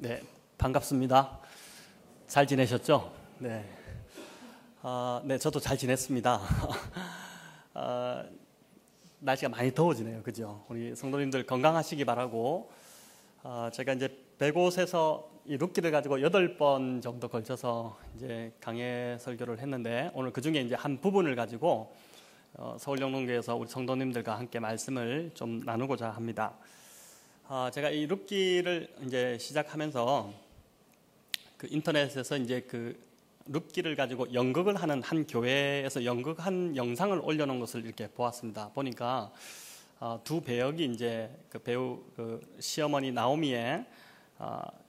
네, 반갑습니다. 잘 지내셨죠? 네, 네, 저도 잘 지냈습니다. 날씨가 많이 더워지네요, 그죠? 우리 성도님들 건강하시기 바라고, 제가 이제 100곳에서 이 룻기를 가지고 8번 정도 걸쳐서 이제 강해 설교를 했는데, 오늘 그 중에 이제 한 부분을 가지고 서울영농교에서 우리 성도님들과 함께 말씀을 좀 나누고자 합니다. 제가 이 룻기를 이제 시작하면서 그 인터넷에서 이제 그 룻기를 가지고 연극을 하는 한 교회에서 연극한 영상을 올려놓은 것을 이렇게 보았습니다. 보니까 두 배역이 이제 그 배우 그 시어머니 나오미의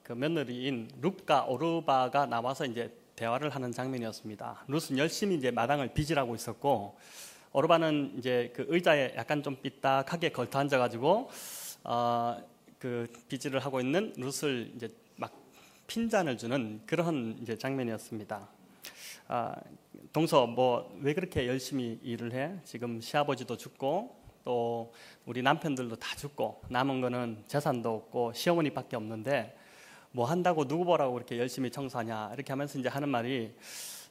그 며느리인 룻과 오르바가 나와서 이제 대화를 하는 장면이었습니다. 룻은 열심히 이제 마당을 빚으라고 있었고, 오르바는 이제 그 의자에 약간 좀 삐딱하게 걸터 앉아가지고 그 빚을 하고 있는 룻을 이제 막 핀잔을 주는 그런 이제 장면이었습니다. 동서 뭐 왜 그렇게 열심히 일을 해? 지금 시아버지도 죽고 또 우리 남편들도 다 죽고 남은 거는 재산도 없고 시어머니밖에 없는데 뭐 한다고 누구 보라고 그렇게 열심히 청소하냐, 이렇게 하면서 이제 하는 말이,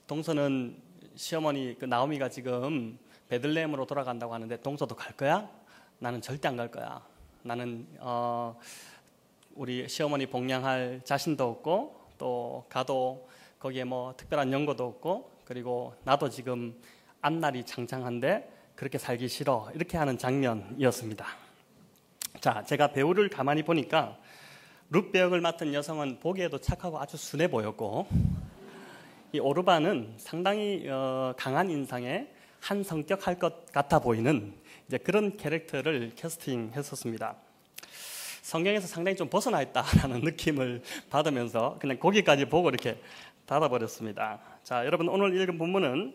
동서는 시어머니 그 나오미가 지금 베들레헴으로 돌아간다고 하는데 동서도 갈 거야? 나는 절대 안 갈 거야. 나는 우리 시어머니 복양할 자신도 없고 또 가도 거기에 뭐 특별한 연고도 없고, 그리고 나도 지금 앞날이 창창한데 그렇게 살기 싫어, 이렇게 하는 장면이었습니다. 자, 제가 배우를 가만히 보니까 룻 배역을 맡은 여성은 보기에도 착하고 아주 순해 보였고, 이 오르바는 상당히 강한 인상에 한 성격 할 것 같아 보이는 이제 그런 캐릭터를 캐스팅했었습니다. 성경에서 상당히 좀 벗어나 있다라는 느낌을 받으면서 그냥 거기까지 보고 이렇게 닫아버렸습니다. 자, 여러분, 오늘 읽은 본문은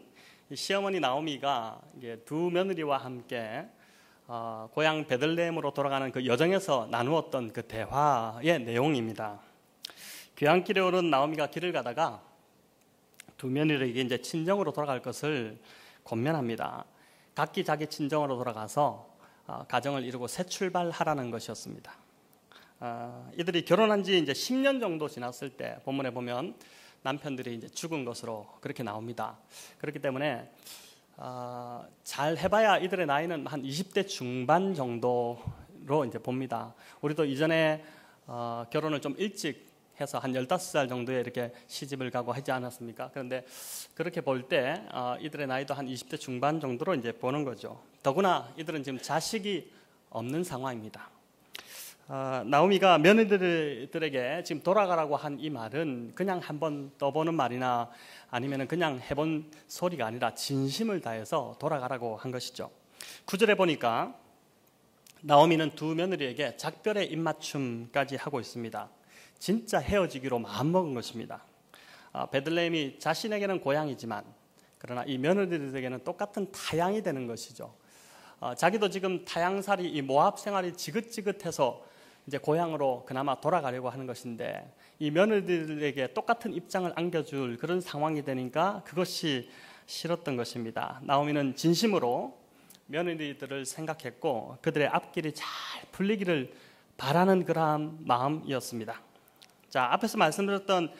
시어머니 나오미가 이제 두 며느리와 함께 고향 베들레헴으로 돌아가는 그 여정에서 나누었던 그 대화의 내용입니다. 귀향길에 오른 나오미가 길을 가다가 두 며느리에게 이제 친정으로 돌아갈 것을 권면합니다. 각기 자기 친정으로 돌아가서 가정을 이루고 새 출발하라는 것이었습니다. 이들이 결혼한 지 이제 10년 정도 지났을 때 본문에 보면 남편들이 이제 죽은 것으로 그렇게 나옵니다. 그렇기 때문에 잘 해봐야 이들의 나이는 한 20대 중반 정도로 이제 봅니다. 우리도 이전에 결혼을 좀 일찍 해서 한 15살 정도에 이렇게 시집을 가고 하지 않았습니까? 그런데 그렇게 볼 때 이들의 나이도 한 20대 중반 정도로 이제 보는 거죠. 더구나 이들은 지금 자식이 없는 상황입니다. 나오미가 며느리들에게 지금 돌아가라고 한 이 말은 그냥 한번 떠보는 말이나 아니면 그냥 해본 소리가 아니라 진심을 다해서 돌아가라고 한 것이죠. 9절에 보니까 나오미는 두 며느리에게 작별의 입맞춤까지 하고 있습니다. 진짜 헤어지기로 마음먹은 것입니다. 베들레헴이 자신에게는 고향이지만 그러나 이 며느리들에게는 똑같은 타향이 되는 것이죠. 자기도 지금 타향살이, 이 모압 생활이 지긋지긋해서 이제 고향으로 그나마 돌아가려고 하는 것인데, 이 며느리들에게 똑같은 입장을 안겨줄 그런 상황이 되니까 그것이 싫었던 것입니다. 나오미는 진심으로 며느리들을 생각했고 그들의 앞길이 잘 풀리기를 바라는 그러한 마음이었습니다. 자, 앞에서 말씀드렸던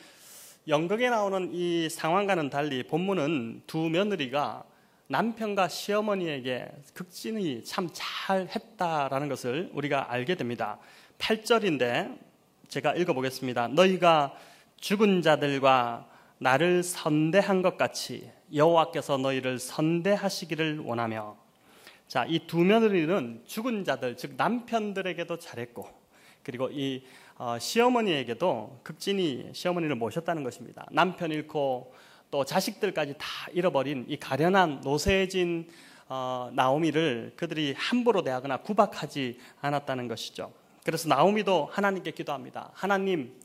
연극에 나오는 이 상황과는 달리 본문은 두 며느리가 남편과 시어머니에게 극진히 참 잘했다라는 것을 우리가 알게 됩니다. 8절인데 제가 읽어보겠습니다. 너희가 죽은 자들과 나를 선대한 것 같이 여호와께서 너희를 선대하시기를 원하며. 자, 이 두 며느리는 죽은 자들, 즉 남편들에게도 잘했고, 그리고 이 시어머니에게도 극진히 시어머니를 모셨다는 것입니다. 남편 잃고 또 자식들까지 다 잃어버린 이 가련한 노쇠해진 나오미를 그들이 함부로 대하거나 구박하지 않았다는 것이죠. 그래서 나오미도 하나님께 기도합니다. 하나님,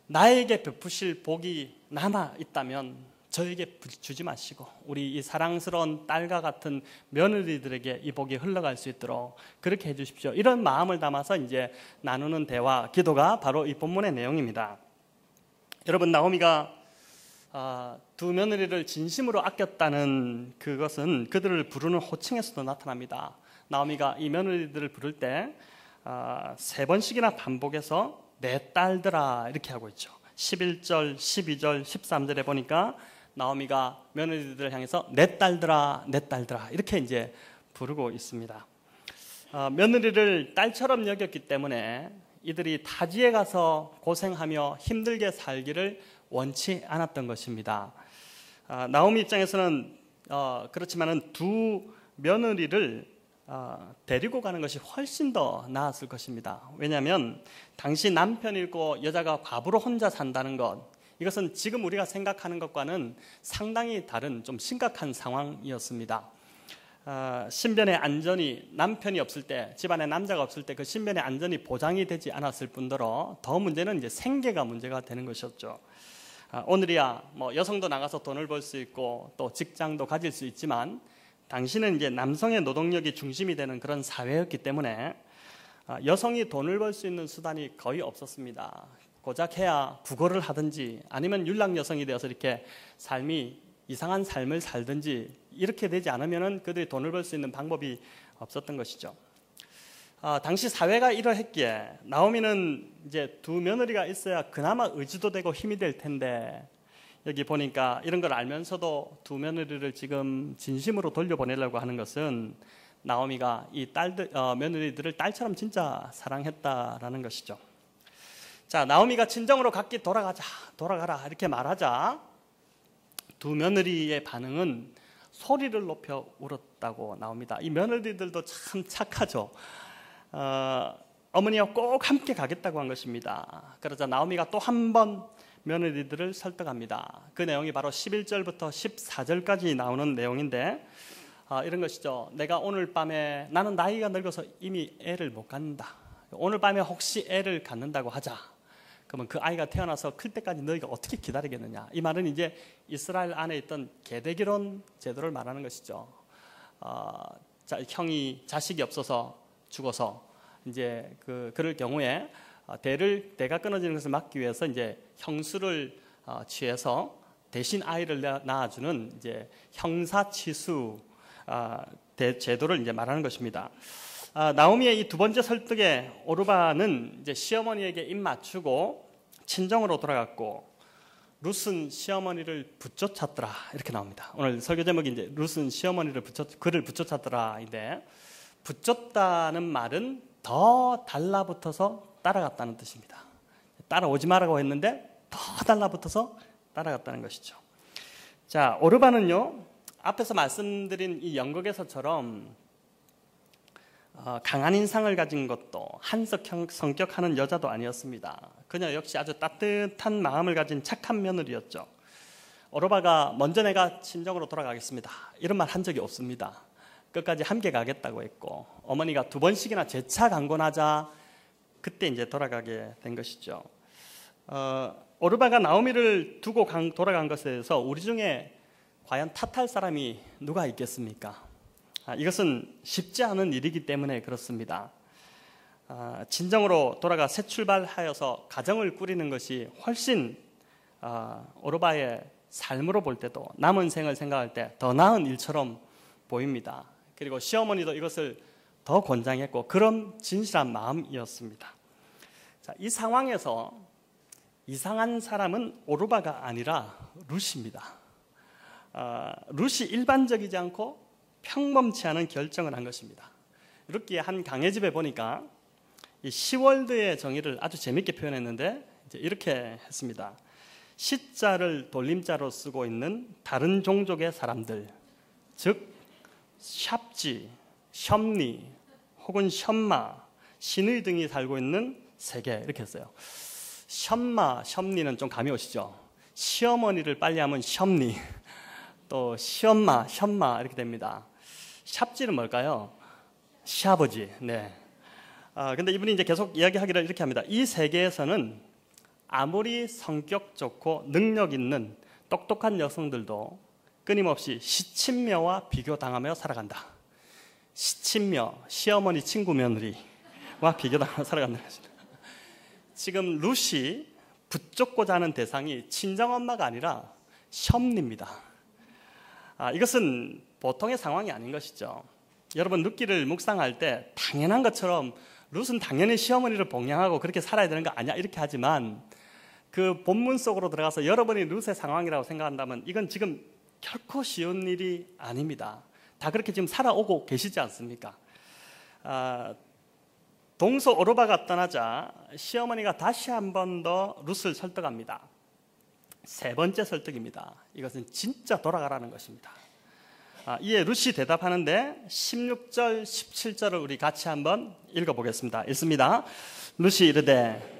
나에게 베푸실 복이 남아 있다면 저에게 주지 마시고 우리 이 사랑스러운 딸과 같은 며느리들에게 이 복이 흘러갈 수 있도록 그렇게 해주십시오. 이런 마음을 담아서 이제 나누는 대화, 기도가 바로 이 본문의 내용입니다. 여러분, 나오미가 두 며느리를 진심으로 아꼈다는 그것은 그들을 부르는 호칭에서도 나타납니다. 나오미가 이 며느리들을 부를 때 3번씩이나 반복해서 내 딸들아 이렇게 하고 있죠. 11절, 12절, 13절에 보니까 나오미가 며느리들을 향해서 내 딸들아, 내 딸들아 이렇게 이제 부르고 있습니다. 며느리를 딸처럼 여겼기 때문에 이들이 타지에 가서 고생하며 힘들게 살기를 원치 않았던 것입니다. 나오미 입장에서는 그렇지만은 두 며느리를 데리고 가는 것이 훨씬 더 나았을 것입니다. 왜냐하면 당시 남편이 있고 여자가 과부로 혼자 산다는 것, 이것은 지금 우리가 생각하는 것과는 상당히 다른 좀 심각한 상황이었습니다. 신변의 안전이 남편이 없을 때, 집안에 남자가 없을 때 그 신변의 안전이 보장이 되지 않았을 뿐더러 더 문제는 이제 생계가 문제가 되는 것이었죠. 오늘이야 뭐 여성도 나가서 돈을 벌 수 있고 또 직장도 가질 수 있지만 당시는 이제 남성의 노동력이 중심이 되는 그런 사회였기 때문에 여성이 돈을 벌 수 있는 수단이 거의 없었습니다. 고작 해야 부고를 하든지 아니면 율락 여성이 되어서 이렇게 삶이 이상한 삶을 살든지 이렇게 되지 않으면은 그들이 돈을 벌 수 있는 방법이 없었던 것이죠. 당시 사회가 이러했기에 나오미는 이제 두 며느리가 있어야 그나마 의지도 되고 힘이 될 텐데 여기 보니까 이런 걸 알면서도 두 며느리를 지금 진심으로 돌려보내려고 하는 것은 나오미가 이 며느리들을 딸처럼 진짜 사랑했다라는 것이죠. 자, 나오미가 친정으로 갔기 돌아가라 이렇게 말하자 두 며느리의 반응은 소리를 높여 울었다고 나옵니다. 이 며느리들도 참 착하죠. 어머니와 꼭 함께 가겠다고 한 것입니다. 그러자 나오미가 또 한 번 며느리들을 설득합니다. 그 내용이 바로 11절부터 14절까지 나오는 내용인데 이런 것이죠. 내가 오늘 밤에, 나는 나이가 늙어서 이미 애를 못 갖는다. 오늘 밤에 혹시 애를 갖는다고 하자. 그러면 그 아이가 태어나서 클 때까지 너희가 어떻게 기다리겠느냐. 이 말은 이제 이스라엘 안에 있던 계대결혼 제도를 말하는 것이죠. 형이 자식이 없어서 죽어서 이제 그럴 경우에 대가 끊어지는 것을 막기 위해서 이제 형수를 취해서 대신 아이를 낳아주는 이제 형사치수 제도를 이제 말하는 것입니다. 나오미의 이 두 번째 설득에 오르바는 이제 시어머니에게 입 맞추고 친정으로 돌아갔고 룻은 시어머니를 붙쫓았더라 이렇게 나옵니다. 오늘 설교 제목이 이제 룻은 시어머니를 그를 붙쫓았더라인데 붙잡다는 말은 더 달라붙어서 따라갔다는 뜻입니다. 따라오지 말라고 했는데 더 달라붙어서 따라갔다는 것이죠. 자, 오르바는요 앞에서 말씀드린 이 연극에서처럼 강한 인상을 가진 것도 한석 성격하는 여자도 아니었습니다. 그녀 역시 아주 따뜻한 마음을 가진 착한 며느리였죠. 오르바가 먼저 내가 친정으로 돌아가겠습니다 이런 말 한 적이 없습니다. 끝까지 함께 가겠다고 했고 어머니가 두 번씩이나 재차 강권하자 그때 이제 돌아가게 된 것이죠. 오르바가 나오미를 두고 돌아간 것에 대해서 우리 중에 과연 탓할 사람이 누가 있겠습니까? 이것은 쉽지 않은 일이기 때문에 그렇습니다. 진정으로 돌아가 새 출발하여서 가정을 꾸리는 것이 훨씬 오르바의 삶으로 볼 때도 남은 생을 생각할 때 더 나은 일처럼 보입니다. 그리고 시어머니도 이것을 더 권장했고 그런 진실한 마음이었습니다. 자, 이 상황에서 이상한 사람은 오르바가 아니라 룻입니다. 룻이 일반적이지 않고 평범치 않은 결정을 한 것입니다. 이렇게 한 강의 집에 보니까 이 시월드의 정의를 아주 재밌게 표현했는데 이제 이렇게 했습니다. 시자를 돌림자로 쓰고 있는 다른 종족의 사람들, 즉 샵지, 셔리 혹은 셔마, 신의 등이 살고 있는 세계 이렇게 했어요. 셔마, 셔리는 좀 감이 오시죠? 시어머니를 빨리 하면 셔리, 또 시엄마, 셔마 이렇게 됩니다. 샵지는 뭘까요? 시아버지. 네. 근데 이분이 이제 계속 이야기하기를 이렇게 합니다. 이 세계에서는 아무리 성격 좋고 능력 있는 똑똑한 여성들도 끊임없이 시친녀와 비교당하며 살아간다. 시친녀, 시어머니 친구 며느리와 비교당하며 살아간다는 것입니다. 지금 룻이 붙잡고자 하는 대상이 친정엄마가 아니라 셔리입니다. 이것은 보통의 상황이 아닌 것이죠. 여러분 룻기를 묵상할 때 당연한 것처럼 룻은 당연히 시어머니를 봉양하고 그렇게 살아야 되는 거 아니야 이렇게 하지만 그 본문 속으로 들어가서 여러분이 룻의 상황이라고 생각한다면 이건 지금 결코 쉬운 일이 아닙니다. 다 그렇게 지금 살아오고 계시지 않습니까? 동서 오르바가 떠나자 시어머니가 다시 한 번 더 룻을 설득합니다. 세 번째 설득입니다. 이것은 진짜 돌아가라는 것입니다. 이에 룻이 대답하는데 16절, 17절을 우리 같이 한번 읽어보겠습니다. 읽습니다. 룻이 이르되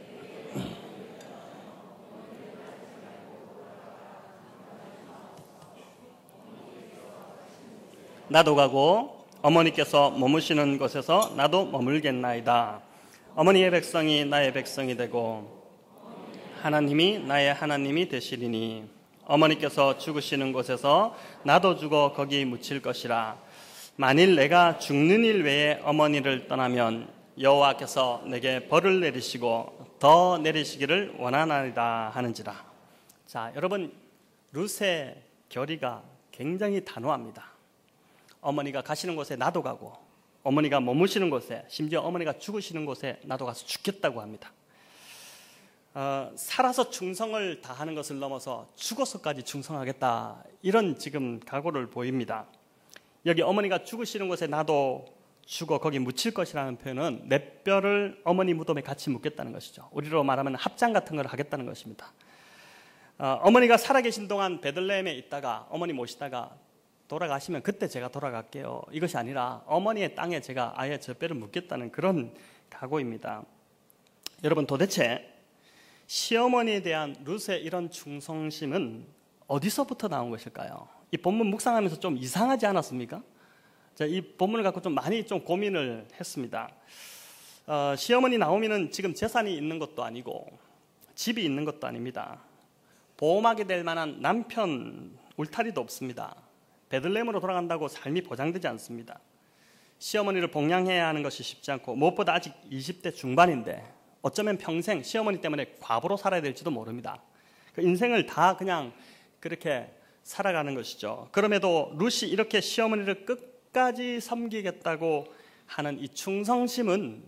나도 가고 어머니께서 머무시는 곳에서 나도 머물겠나이다. 어머니의 백성이 나의 백성이 되고 하나님이 나의 하나님이 되시리니 어머니께서 죽으시는 곳에서 나도 죽어 거기 묻힐 것이라. 만일 내가 죽는 일 외에 어머니를 떠나면 여호와께서 내게 벌을 내리시고 더 내리시기를 원하나이다 하는지라. 자, 여러분, 룻의 결의가 굉장히 단호합니다. 어머니가 가시는 곳에 나도 가고 어머니가 머무시는 곳에, 심지어 어머니가 죽으시는 곳에 나도 가서 죽겠다고 합니다. 살아서 충성을 다하는 것을 넘어서 죽어서까지 충성하겠다, 이런 지금 각오를 보입니다. 여기 어머니가 죽으시는 곳에 나도 죽어 거기 묻힐 것이라는 표현은 내 뼈를 어머니 무덤에 같이 묻겠다는 것이죠. 우리로 말하면 합장 같은 걸 하겠다는 것입니다. 어머니가 살아계신 동안 베들레헴에 있다가 어머니 모시다가 돌아가시면 그때 제가 돌아갈게요, 이것이 아니라 어머니의 땅에 제가 아예 저 뼈를 묻겠다는 그런 각오입니다. 여러분, 도대체 시어머니에 대한 룻의 이런 충성심은 어디서부터 나온 것일까요? 이 본문 묵상하면서 좀 이상하지 않았습니까? 이 본문을 갖고 좀 많이 고민을 했습니다. 시어머니 나오미는 지금 재산이 있는 것도 아니고 집이 있는 것도 아닙니다. 보험하게 될 만한 남편 울타리도 없습니다. 베들레헴으로 돌아간다고 삶이 보장되지 않습니다. 시어머니를 봉양해야 하는 것이 쉽지 않고 무엇보다 아직 20대 중반인데 어쩌면 평생 시어머니 때문에 과부로 살아야 될지도 모릅니다. 그 인생을 다 그냥 그렇게 살아가는 것이죠. 그럼에도 룻이 이렇게 시어머니를 끝까지 섬기겠다고 하는 이 충성심은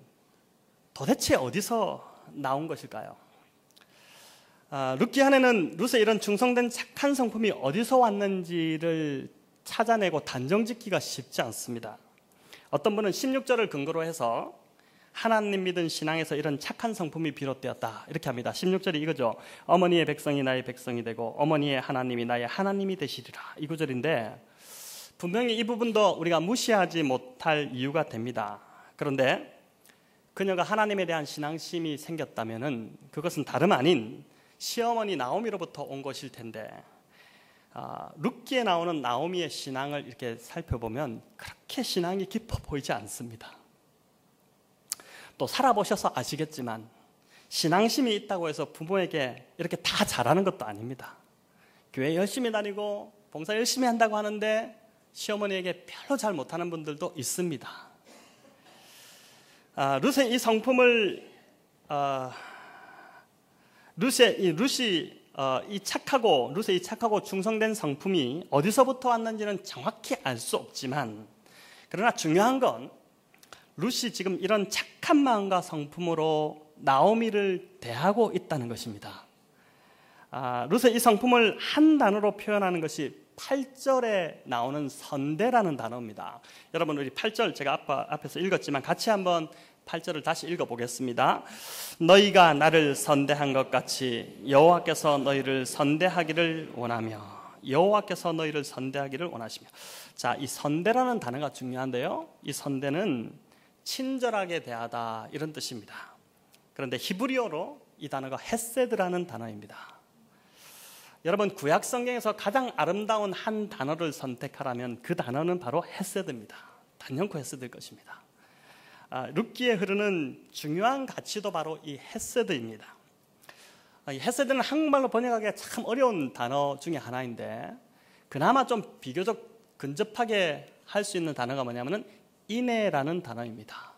도대체 어디서 나온 것일까요? 룻기한에는 룻의 이런 충성된 착한 성품이 어디서 왔는지를 찾아내고 단정짓기가 쉽지 않습니다. 어떤 분은 16절을 근거로 해서 하나님 믿은 신앙에서 이런 착한 성품이 비롯되었다, 이렇게 합니다. 16절이 이거죠. 어머니의 백성이 나의 백성이 되고 어머니의 하나님이 나의 하나님이 되시리라, 이 구절인데 분명히 이 부분도 우리가 무시하지 못할 이유가 됩니다. 그런데 그녀가 하나님에 대한 신앙심이 생겼다면 그것은 다름 아닌 시어머니 나오미로부터 온 것일 텐데 룻기에 나오는 나오미의 신앙을 이렇게 살펴보면 그렇게 신앙이 깊어 보이지 않습니다. 또 살아보셔서 아시겠지만 신앙심이 있다고 해서 부모에게 이렇게 다 잘하는 것도 아닙니다. 교회 열심히 다니고 봉사 열심히 한다고 하는데 시어머니에게 별로 잘 못하는 분들도 있습니다. 룻의 이 성품을 룻의 이 착하고 충성된 성품이 어디서부터 왔는지는 정확히 알 수 없지만, 그러나 중요한 건 룻이 지금 이런 착한 마음과 성품으로 나오미를 대하고 있다는 것입니다. 룻의 이 성품을 한 단어로 표현하는 것이 8절에 나오는 선대라는 단어입니다. 여러분, 우리 8절 제가 앞에서 읽었지만 같이 한번 8절을 다시 읽어보겠습니다. 너희가 나를 선대한 것 같이 여호와께서 너희를 선대하기를 원하며, 여호와께서 너희를 선대하기를 원하시며. 자, 이 선대라는 단어가 중요한데요, 이 선대는 친절하게 대하다, 이런 뜻입니다. 그런데 히브리어로 이 단어가 헤세드라는 단어입니다. 여러분, 구약 성경에서 가장 아름다운 한 단어를 선택하라면 그 단어는 바로 헤세드입니다. 단연코 헤세드일 것입니다. 룻기에 흐르는 중요한 가치도 바로 이 헤세드입니다. 이 헤세드는 한국말로 번역하기가 참 어려운 단어 중에 하나인데 그나마 좀 비교적 근접하게 할 수 있는 단어가 뭐냐면은 인애라는 단어입니다.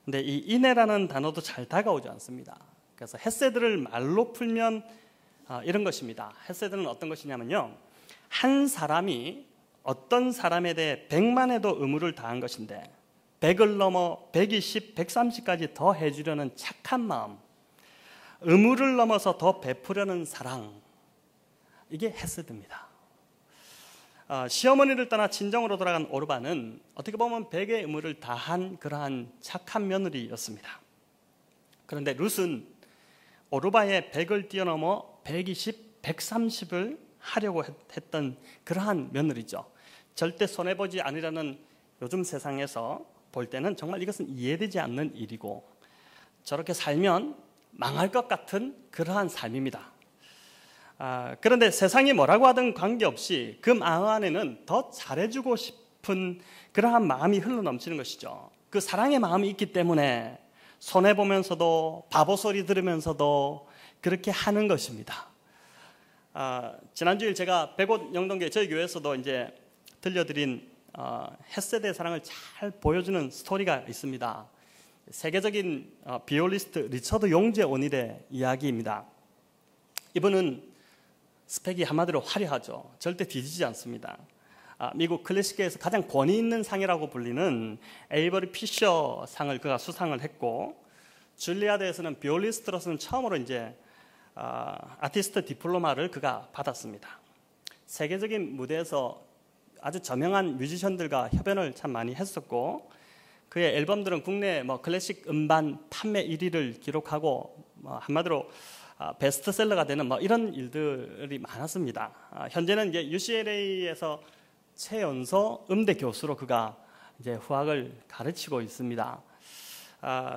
근데 이 인애라는 단어도 잘 다가오지 않습니다. 그래서 헤세드를 말로 풀면 이런 것입니다. 헤세드는 어떤 것이냐면요, 한 사람이 어떤 사람에 대해 100만에도 의무를 다한 것인데 100을 넘어 120, 130까지 더 해주려는 착한 마음, 의무를 넘어서 더 베푸려는 사랑, 이게 헤세드입니다. 시어머니를 떠나 친정으로 돌아간 오르바는 어떻게 보면 100의 의무를 다한 그러한 착한 며느리였습니다. 그런데 룻은 오르바의 100을 뛰어넘어 120, 130을 하려고 했던 그러한 며느리죠. 절대 손해보지 않으려는 요즘 세상에서 볼 때는 정말 이것은 이해되지 않는 일이고, 저렇게 살면 망할 것 같은 그러한 삶입니다. 그런데 세상이 뭐라고 하든 관계없이 그 마음 안에는 더 잘해주고 싶은 그러한 마음이 흘러넘치는 것이죠. 그 사랑의 마음이 있기 때문에 손해보면서도 바보 소리 들으면서도 그렇게 하는 것입니다. 지난주일 제가 백옷 영동교회 저희 교회에서도 이제 들려드린 햇세대의 사랑을 잘 보여주는 스토리가 있습니다. 세계적인 비올리스트 리처드 용재 오닐의 이야기입니다. 이분은 스펙이 한마디로 화려하죠. 절대 뒤지지 않습니다. 미국 클래식계에서 가장 권위 있는 상이라고 불리는 에이버리 피셔 상을 그가 수상을 했고, 줄리아드에서는 비올리스트로서는 처음으로 이제 아티스트 디플로마를 그가 받았습니다. 세계적인 무대에서 아주 저명한 뮤지션들과 협연을 참 많이 했었고, 그의 앨범들은 국내 클래식 음반 판매 1위를 기록하고 한마디로 베스트셀러가 되는 이런 일들이 많았습니다. 현재는 이제 UCLA에서 최연소 음대 교수로 그가 이제 후학을 가르치고 있습니다.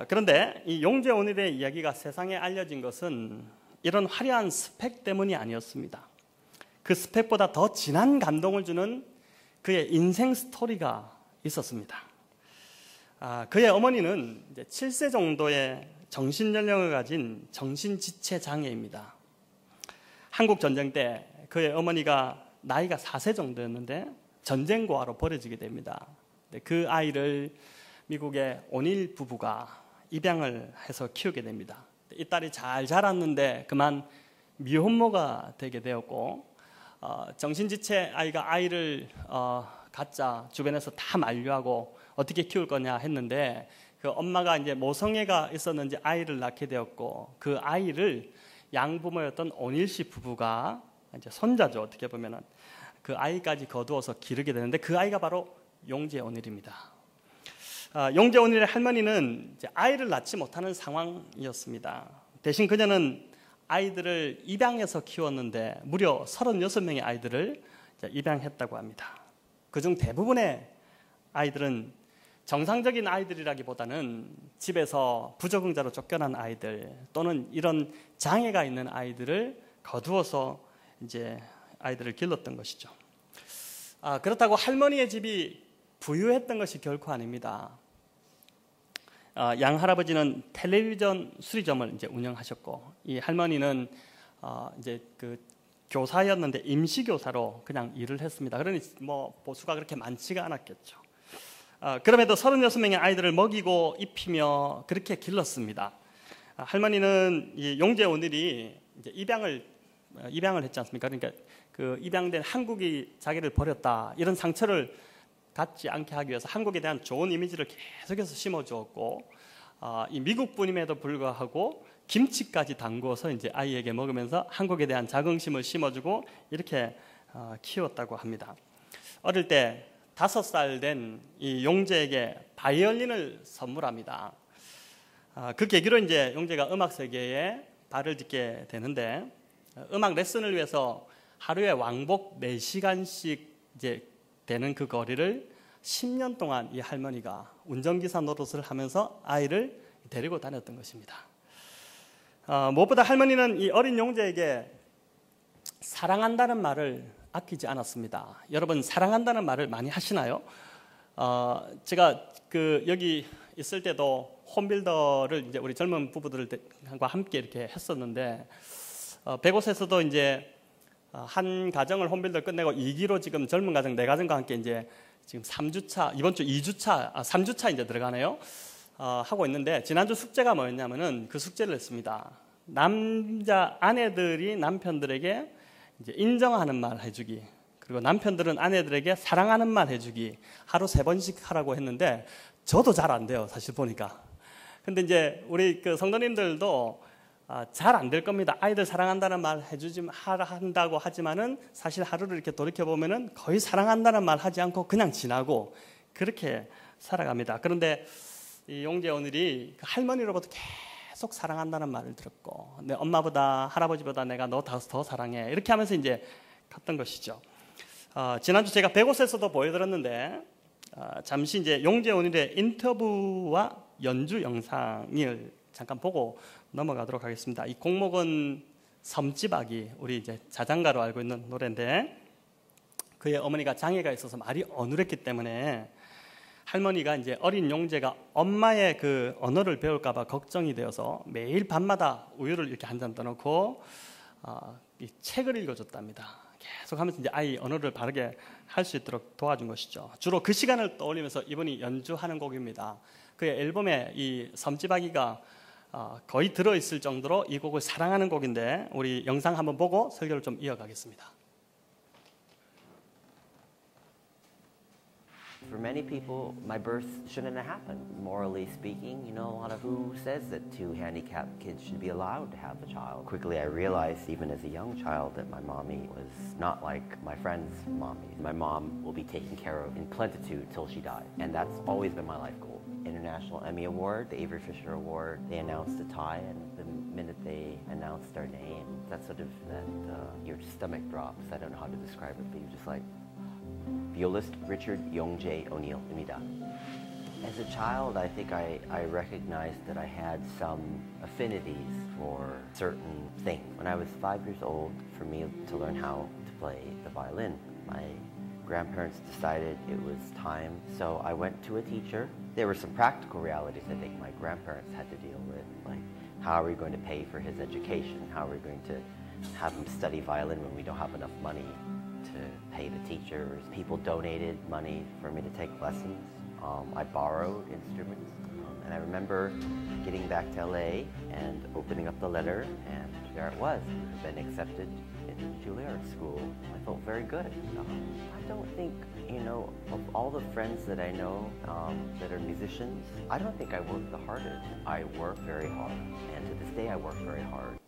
그런데 이 용재 오닐의 이야기가 세상에 알려진 것은 이런 화려한 스펙 때문이 아니었습니다. 그 스펙보다 더 진한 감동을 주는 그의 인생 스토리가 있었습니다. 그의 어머니는 이제 7세 정도의 정신연령을 가진 정신지체 장애입니다. 한국 전쟁 때 그의 어머니가 나이가 4세 정도였는데 전쟁고아로 버려지게 됩니다. 그 아이를 미국의 오닐 부부가 입양을 해서 키우게 됩니다. 이 딸이 잘 자랐는데 그만 미혼모가 되게 되었고, 정신지체 아이가 아이를 갖자 주변에서 다 만류하고 어떻게 키울 거냐 했는데, 그 엄마가 이제 모성애가 있었는지 아이를 낳게 되었고, 그 아이를 양부모였던 오닐 씨 부부가 이제 손자죠. 어떻게 보면은 그 아이까지 거두어서 기르게 되는데, 그 아이가 바로 용재 오닐입니다. 용재 오닐의 할머니는 이제 아이를 낳지 못하는 상황이었습니다. 대신 그녀는 아이들을 입양해서 키웠는데 무려 36명의 아이들을 입양했다고 합니다. 그중 대부분의 아이들은 정상적인 아이들이라기보다는 집에서 부적응자로 쫓겨난 아이들 또는 이런 장애가 있는 아이들을 거두어서 이제 아이들을 길렀던 것이죠. 그렇다고 할머니의 집이 부유했던 것이 결코 아닙니다. 양 할아버지는 텔레비전 수리점을 이제 운영하셨고, 이 할머니는 이제 그 교사였는데 임시 교사로 그냥 일을 했습니다. 그러니 보수가 그렇게 많지가 않았겠죠. 그럼에도 36명의 아이들을 먹이고 입히며 그렇게 길렀습니다. 할머니는 이 용재 오닐이 이제 입양을 했지 않습니까? 그러니까 그 입양된 한국이 자기를 버렸다 이런 상처를 갖지 않게 하기 위해서 한국에 대한 좋은 이미지를 계속해서 심어주었고, 이 미국분임에도 불구하고 김치까지 담궈서 이제 아이에게 먹으면서 한국에 대한 자긍심을 심어주고 이렇게 키웠다고 합니다. 어릴 때 5살 된 이 용재에게 바이올린을 선물합니다. 그 계기로 이제 용재가 음악 세계에 발을 딛게 되는데, 음악 레슨을 위해서 하루에 왕복 4시간씩 이제 되는 그 거리를 10년 동안 이 할머니가 운전기사 노릇을 하면서 아이를 데리고 다녔던 것입니다. 무엇보다 할머니는 이 어린 용재에게 사랑한다는 말을 아끼지 않았습니다. 여러분, 사랑한다는 말을 많이 하시나요? 제가 여기 있을 때도 홈빌더를 이제 우리 젊은 부부들과 함께 이렇게 했었는데, 백옷에서도 이제 한 가정을 홈빌더 끝내고 2기로 지금 젊은 가정 4가정과 함께 이제 지금 3주차, 이번 주 2주차, 3주차 이제 들어가네요. 하고 있는데, 지난주 숙제가 뭐였냐면은 그 숙제를 했습니다. 남자 아내들이 남편들에게 이제 인정하는 말 해주기, 그리고 남편들은 아내들에게 사랑하는 말 해주기, 하루 3번씩 하라고 했는데, 저도 잘 안 돼요, 사실 보니까. 근데 이제 우리 그 성도님들도 잘 안 될 겁니다. 아이들 사랑한다는 말 한다고 하지만은 사실 하루를 이렇게 돌이켜 보면은 거의 사랑한다는 말 하지 않고 그냥 지나고 그렇게 살아갑니다. 그런데 이 용재 오늘이 그 할머니로부터 계속 사랑한다는 말을 들었고, 내 엄마보다 할아버지보다 내가 너 더 사랑해, 이렇게 하면서 이제 갔던 것이죠. 지난주 제가 백옷에서도 보여드렸는데 잠시 이제 용재 오늘의 인터뷰와 연주 영상을 잠깐 보고 넘어가도록 하겠습니다. 이 곡목은 섬지박이, 우리 이제 자장가로 알고 있는 노래인데, 그의 어머니가 장애가 있어서 말이 어눌했기 때문에 할머니가 이제 어린 용재가 엄마의 그 언어를 배울까봐 걱정이 되어서 매일 밤마다 우유를 이렇게 한 잔 떠놓고 이 책을 읽어줬답니다. 계속 하면서 이제 아이 언어를 바르게 할 수 있도록 도와준 것이죠. 주로 그 시간을 떠올리면서 이분이 연주하는 곡입니다. 그의 앨범에 이 섬지박이가 거의 들어있을 정도로 이 곡을 사랑하는 곡인데, 우리 영상 한번 보고 설교를 좀 이어가겠습니다. For many people, my birth shouldn't have happened. Morally speaking, you know, a lot of who says that two handicapped kids should be allowed to have a child. Quickly, I realized, even as a young child, that my mommy was not like my friend's mommy. My mom will be taken care of in plenitude till she dies, and that's always been my life goal. International Emmy Award, the Avery Fisher Award, they announced the tie, and the minute they announced our name, that sort of, your stomach drops. I don't know how to describe it, but you're just like, violist Richard Yongjae O'Neill입니다. As a child, I think I recognized that I had some affinities for certain things. When I was 5 years old, for me to learn how to play the violin, my grandparents decided it was time, so I went to a teacher. There were some practical realities I think my grandparents had to deal with, like how are we going to pay for his education? How are we going to have him study violin when we don't have enough money to pay the teachers? People donated money for me to take lessons. I borrowed instruments. And I remember getting back to LA and opening up the letter, and there it was. I'd been accepted in Juilliard School. I felt very good. I don't think, you know, of all the friends that I know that are musicians, I don't think I work the hardest. I work very hard. And to this day, I work very hard.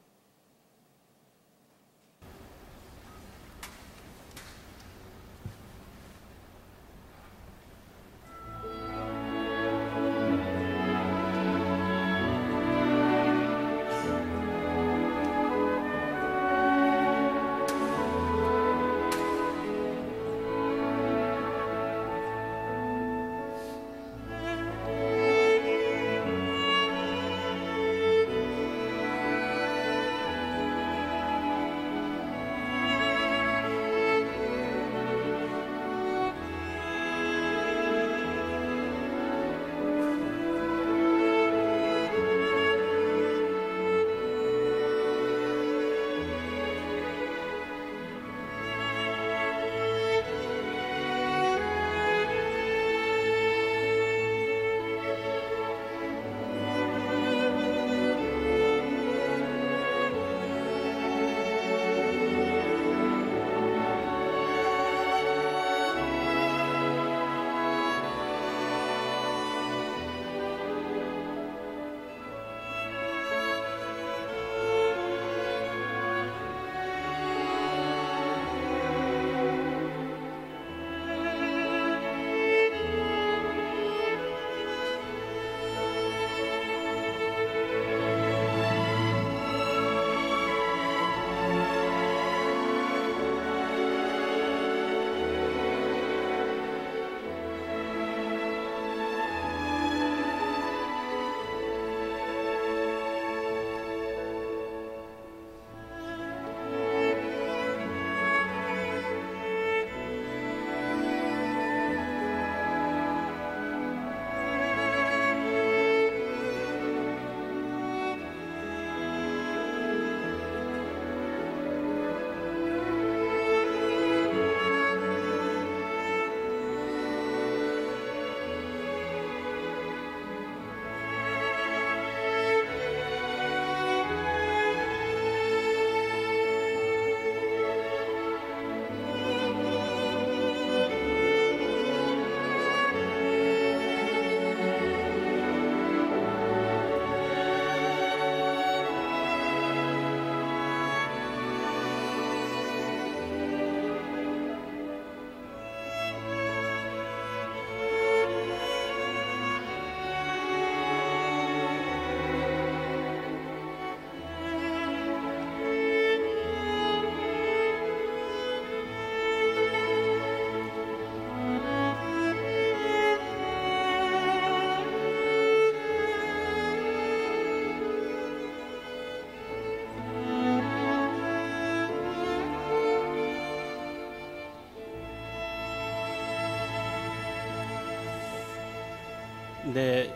내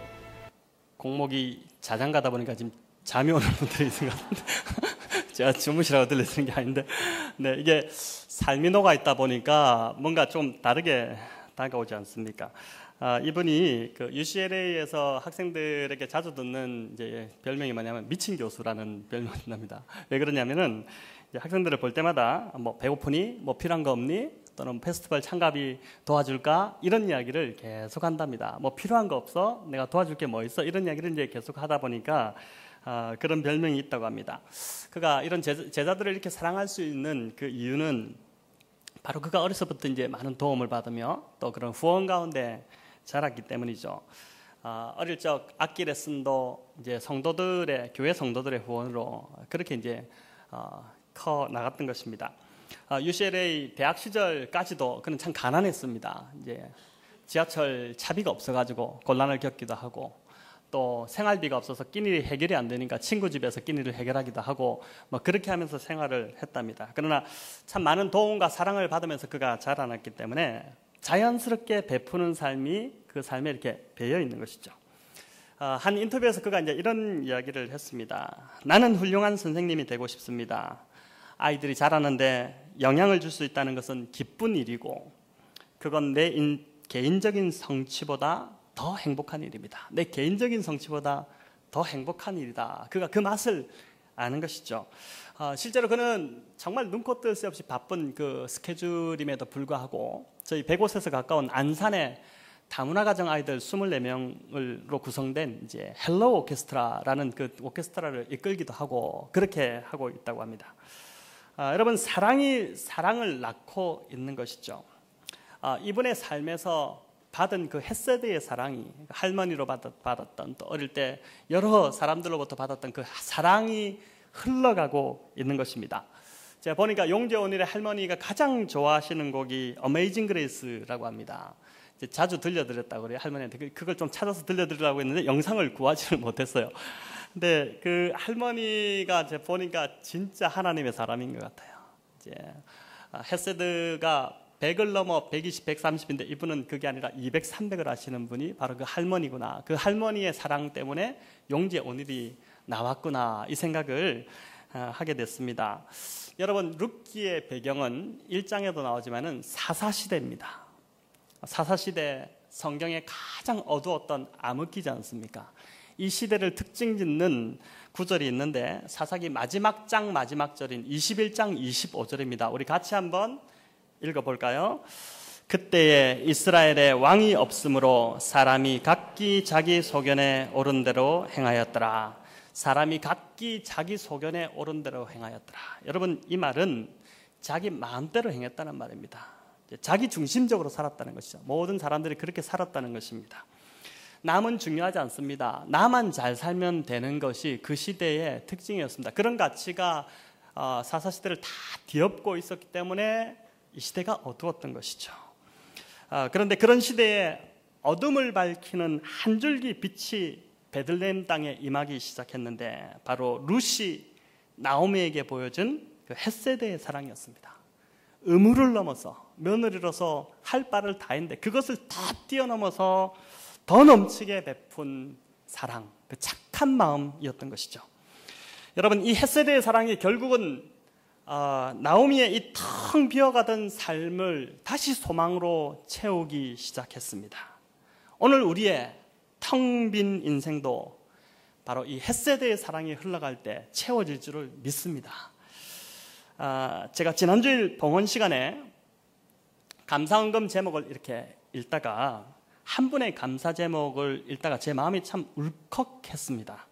공목이 자장가다 보니까 지금 잠이 오는 분들이 있는 것 같은데 제가 주무시라고 들리는 게 아닌데 네, 이게 삶이 녹아 있다 보니까 뭔가 좀 다르게 다가오지 않습니까? 이분이 그 UCLA에서 학생들에게 자주 듣는 이제 별명이 뭐냐면 미친 교수라는 별명이 납니다. 왜 그러냐면은 이제 학생들을 볼 때마다 뭐 배고프니, 뭐 필요한 거 없니, 또는 페스티벌 참가비 도와줄까 이런 이야기를 계속 한답니다. 뭐 필요한 거 없어? 내가 도와줄 게 뭐 있어? 이런 이야기를 이제 계속 하다 보니까 그런 별명이 있다고 합니다. 그가 이런 제자들을 이렇게 사랑할 수 있는 그 이유는 바로 그가 어려서부터 이제 많은 도움을 받으며 또 그런 후원 가운데 자랐기 때문이죠. 어릴 적 악기 레슨도 이제 성도들의 교회 성도들의 후원으로 그렇게 이제 커 나갔던 것입니다. UCLA 대학 시절까지도 그는 참 가난했습니다. 이제 지하철 차비가 없어가지고 곤란을 겪기도 하고 또 생활비가 없어서 끼니 해결이 안 되니까 친구 집에서 끼니를 해결하기도 하고 뭐 그렇게 하면서 생활을 했답니다. 그러나 참 많은 도움과 사랑을 받으면서 그가 자라났기 때문에 자연스럽게 베푸는 삶이 그 삶에 이렇게 배어 있는 것이죠. 한 인터뷰에서 그가 이제 이런 이야기를 했습니다. 나는 훌륭한 선생님이 되고 싶습니다. 아이들이 자라는데 영향을 줄 수 있다는 것은 기쁜 일이고 그건 내 개인적인 성취보다 더 행복한 일입니다. 내 개인적인 성취보다 더 행복한 일이다. 그가 그 맛을 아는 것이죠. 실제로 그는 정말 눈코 뜰 새 없이 바쁜 그 스케줄임에도 불구하고 저희 100곳에서 가까운 안산의 다문화 가정 아이들 24명으로 구성된 이제 헬로 오케스트라라는 그 오케스트라를 이끌기도 하고 그렇게 하고 있다고 합니다. 여러분 사랑이 사랑을 낳고 있는 것이죠. 이분의 삶에서 받은 그 헷세드의 사랑이 할머니로 받았던 또 어릴 때 여러 사람들로부터 받았던 그 사랑이 흘러가고 있는 것입니다. 제가 보니까 용재 오늘의 할머니가 가장 좋아하시는 곡이 Amazing Grace라고 합니다. 이제 자주 들려드렸다고 그래요. 할머니한테 그걸 좀 찾아서 들려드리려고 했는데 영상을 구하지를 못했어요. 근데 그 할머니가 제가 보니까 진짜 하나님의 사람인 것 같아요. 이제 헷세드가 100을 넘어 120, 130인데 이분은 그게 아니라 200, 300을 하시는 분이 바로 그 할머니구나. 그 할머니의 사랑 때문에 용재 오늘이 나왔구나 이 생각을 하게 됐습니다. 여러분 룻기의 배경은 1장에도 나오지만은 사사시대입니다. 사사시대 성경에 가장 어두웠던 암흑기지 않습니까? 이 시대를 특징짓는 구절이 있는데 사사기 마지막 장 마지막 절인 21장 25절입니다. 우리 같이 한번 읽어볼까요? 그때에 이스라엘에 왕이 없으므로 사람이 각기 자기 소견에 옳은 대로 행하였더라. 사람이 각기 자기 소견에 옳은 대로 행하였더라. 여러분 이 말은 자기 마음대로 행했다는 말입니다. 자기 중심적으로 살았다는 것이죠. 모든 사람들이 그렇게 살았다는 것입니다. 남은 중요하지 않습니다. 나만 잘 살면 되는 것이 그 시대의 특징이었습니다. 그런 가치가 사사시대를 다 뒤엎고 있었기 때문에 이 시대가 어두웠던 것이죠. 그런데 그런 시대에 어둠을 밝히는 한 줄기 빛이 베들레헴 땅에 임하기 시작했는데 바로 룻이 나오미에게 보여준 그 헷세대의 사랑이었습니다. 의무를 넘어서 며느리로서 할 바를 다 했는데 그것을 다 뛰어넘어서 더 넘치게 베푼 사랑, 그 착한 마음이었던 것이죠. 여러분 이 헷세대의 사랑이 결국은 나오미의 이 텅 비어가던 삶을 다시 소망으로 채우기 시작했습니다. 오늘 우리의 텅 빈 인생도 바로 이 헷세대의 사랑이 흘러갈 때 채워질 줄을 믿습니다. 제가 지난주일 봉헌 시간에 감사헌금 제목을 이렇게 읽다가 한 분의 감사 제목을 읽다가 제 마음이 참 울컥했습니다.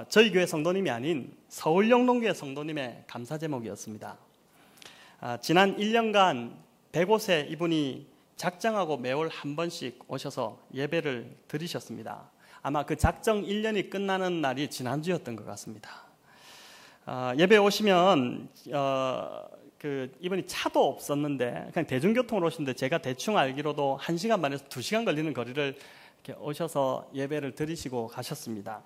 저희 교회 성도님이 아닌 서울영동교회 성도님의 감사 제목이었습니다. 지난 1년간 100곳에 이분이 작정하고 매월 한 번씩 오셔서 예배를 드리셨습니다. 아마 그 작정 1년이 끝나는 날이 지난주였던 것 같습니다. 예배 오시면 이분이 차도 없었는데 그냥 대중교통으로 오시는데 제가 대충 알기로도 1시간 반에서 2시간 걸리는 거리를 이렇게 오셔서 예배를 드리시고 가셨습니다.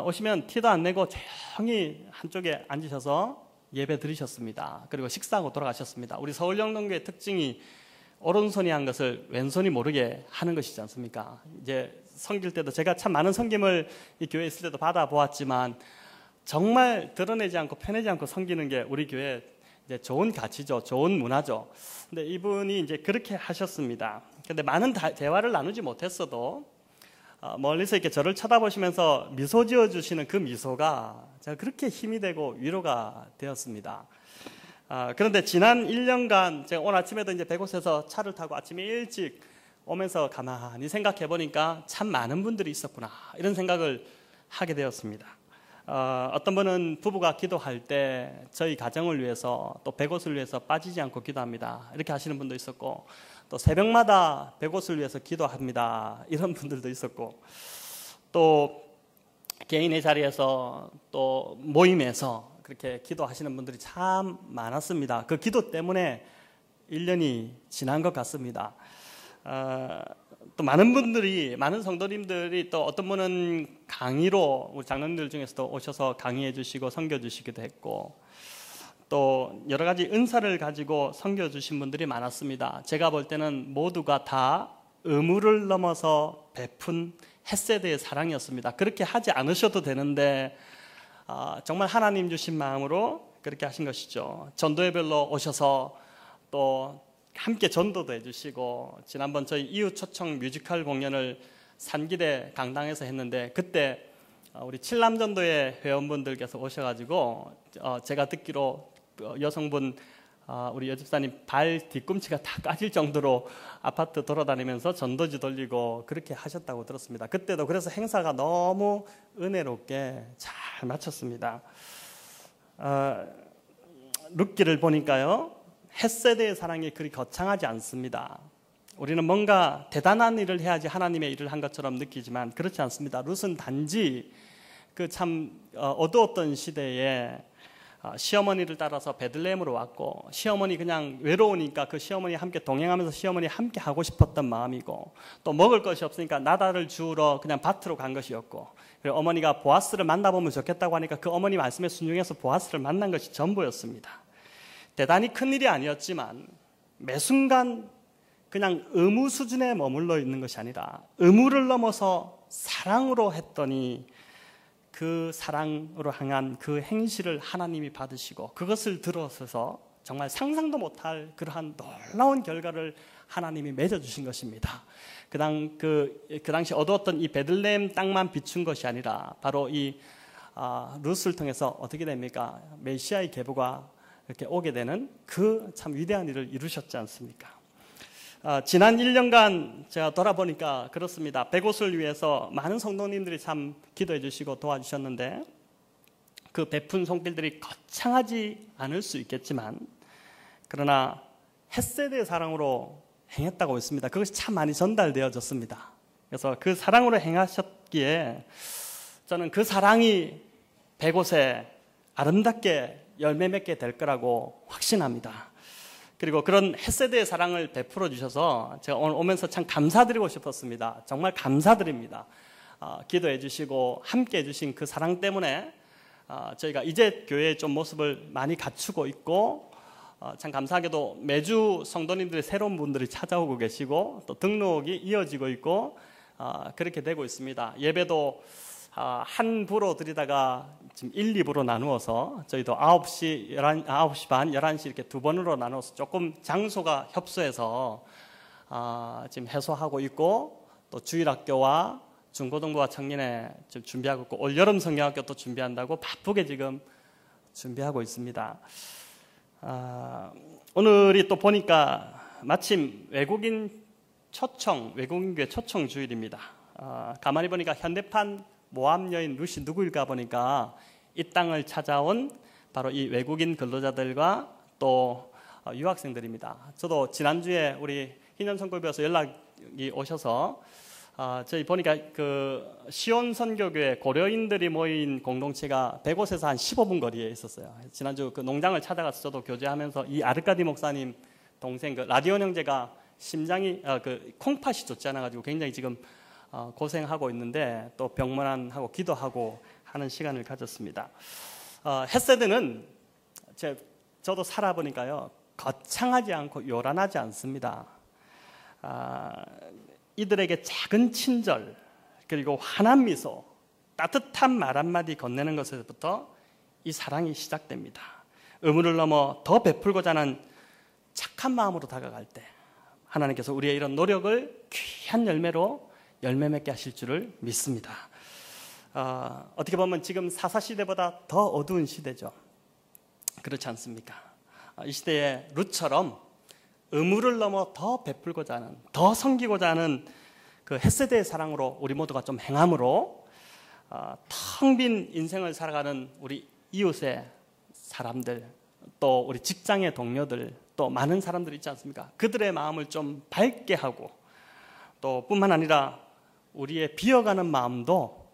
오시면 티도 안 내고 조용히 한쪽에 앉으셔서 예배 드리셨습니다. 그리고 식사하고 돌아가셨습니다. 우리 서울영동교회 특징이 오른손이 한 것을 왼손이 모르게 하는 것이지 않습니까? 이제 섬길 때도 제가 참 많은 섬김을 이 교회에 있을 때도 받아보았지만 정말 드러내지 않고 펴내지 않고 섬기는 게 우리 교회 이제 좋은 가치죠. 좋은 문화죠. 근데 이분이 이제 그렇게 하셨습니다. 근데 많은 대화를 나누지 못했어도 멀리서 이렇게 저를 쳐다보시면서 미소 지어 주시는 그 미소가 제가 그렇게 힘이 되고 위로가 되었습니다. 그런데 지난 1년간 제가 오늘 아침에도 이제 100곳에서 차를 타고 아침에 일찍 오면서 가만히 생각해 보니까 참 많은 분들이 있었구나 이런 생각을 하게 되었습니다. 어떤 분은 부부가 기도할 때 저희 가정을 위해서 또 100곳을 위해서 빠지지 않고 기도합니다 이렇게 하시는 분도 있었고, 또 새벽마다 100곳을 위해서 기도합니다 이런 분들도 있었고, 또 개인의 자리에서 또 모임에서 그렇게 기도하시는 분들이 참 많았습니다. 그 기도 때문에 1년이 지난 것 같습니다. 또 많은 분들이, 많은 성도님들이, 또 어떤 분은 강의로 우리 장로님들 중에서도 오셔서 강의해 주시고 섬겨 주시기도 했고, 또 여러 가지 은사를 가지고 섬겨 주신 분들이 많았습니다. 제가 볼 때는 모두가 다 의무를 넘어서 베푼 햇세대의 사랑이었습니다. 그렇게 하지 않으셔도 되는데 정말 하나님 주신 마음으로 그렇게 하신 것이죠. 전도회별로 오셔서 또 함께 전도도 해주시고, 지난번 저희 이웃 초청 뮤지컬 공연을 산기대 강당에서 했는데 그때 우리 칠남전도회 회원분들께서 오셔가지고 제가 듣기로 여성분 우리 여집사님 발 뒤꿈치가 다 까질 정도로 아파트 돌아다니면서 전도지 돌리고 그렇게 하셨다고 들었습니다. 그때도 그래서 행사가 너무 은혜롭게 잘 마쳤습니다. 룻기를 보니까요, 햇세대의 사랑이 그리 거창하지 않습니다. 우리는 뭔가 대단한 일을 해야지 하나님의 일을 한 것처럼 느끼지만 그렇지 않습니다. 룻은 단지 그 참 어두웠던 시대에 시어머니를 따라서 베들레헴으로 왔고, 시어머니 그냥 외로우니까 그 시어머니 함께 동행하면서 시어머니 함께 하고 싶었던 마음이고, 또 먹을 것이 없으니까 나다를 주우러 그냥 밭으로 간 것이었고, 그리고 어머니가 보아스를 만나보면 좋겠다고 하니까 그 어머니 말씀에 순종해서 보아스를 만난 것이 전부였습니다. 대단히 큰 일이 아니었지만 매 순간 그냥 의무 수준에 머물러 있는 것이 아니라 의무를 넘어서 사랑으로 했더니 그 사랑으로 향한 그 행실을 하나님이 받으시고 그것을 들어서서 정말 상상도 못할 그러한 놀라운 결과를 하나님이 맺어주신 것입니다. 그 당시 어두웠던 이 베들레헴 땅만 비춘 것이 아니라 바로 이 룻을 통해서 어떻게 됩니까? 메시아의 계보가 이렇게 오게 되는 그 참 위대한 일을 이루셨지 않습니까? 지난 1년간 제가 돌아보니까 그렇습니다. 100곳을 위해서 많은 성도님들이 참 기도해 주시고 도와주셨는데 그 베푼 손길들이 거창하지 않을 수 있겠지만 그러나 햇세대의 사랑으로 행했다고 했습니다. 그것이 참 많이 전달되어졌습니다. 그래서 그 사랑으로 행하셨기에 저는 그 사랑이 100곳에 아름답게 열매 맺게 될 거라고 확신합니다. 그리고 그런 햇세대의 사랑을 베풀어 주셔서 제가 오늘 오면서 참 감사드리고 싶었습니다. 정말 감사드립니다. 기도해 주시고 함께 해 주신 그 사랑 때문에 저희가 이제 교회의 좀 모습을 많이 갖추고 있고, 참 감사하게도 매주 성도님들의 새로운 분들이 찾아오고 계시고 또 등록이 이어지고 있고 그렇게 되고 있습니다. 예배도 한 부로 드리다가 지금 1, 2부로 나누어서 저희도 9시, 9시 반, 11시 이렇게 두 번으로 나누어서 조금 장소가 협소해서 지금 해소하고 있고, 또 주일학교와 중고등부와 청년회 지금 준비하고 있고 올 여름 성경학교 또 준비한다고 바쁘게 지금 준비하고 있습니다. 오늘이 또 보니까 마침 외국인 교회 초청 주일입니다. 가만히 보니까 현대판 모함 여인 룻이 누구일까 보니까 이 땅을 찾아온 바로 이 외국인 근로자들과 또 유학생들입니다. 저도 지난주에 우리 희년선교회에서 연락이 오셔서 저희 보니까 그 시온 선교교회 고려인들이 모인 공동체가 100곳에서 한 15분 거리에 있었어요. 지난주 그 농장을 찾아가서 저도 교제하면서 이 아르카디 목사님 동생 그 라디온 형제가 심장이 그 콩팥이 좋지 않아가지고 굉장히 지금 고생하고 있는데 또 병문안하고 기도하고 하는 시간을 가졌습니다. 햇세대는 저도 살아보니까요, 거창하지 않고 요란하지 않습니다. 이들에게 작은 친절 그리고 환한 미소, 따뜻한 말 한마디 건네는 것에서부터 이 사랑이 시작됩니다. 의무를 넘어 더 베풀고자 하는 착한 마음으로 다가갈 때 하나님께서 우리의 이런 노력을 귀한 열매로 열매 맺게 하실 줄을 믿습니다. 어떻게 보면 지금 사사시대보다 더 어두운 시대죠. 그렇지 않습니까? 이 시대에 룻처럼 의무를 넘어 더 베풀고자 하는, 더 섬기고자 하는 그 헷세대의 사랑으로 우리 모두가 좀 행함으로 텅 빈 인생을 살아가는 우리 이웃의 사람들, 또 우리 직장의 동료들, 또 많은 사람들이 있지 않습니까? 그들의 마음을 좀 밝게 하고, 또 뿐만 아니라 우리의 비어가는 마음도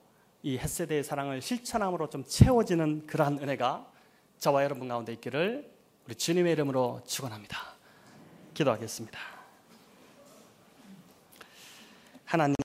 이 헷세대의 사랑을 실천함으로 좀 채워지는 그러한 은혜가 저와 여러분 가운데 있기를 우리 주님의 이름으로 축원합니다. 기도하겠습니다. 하나님,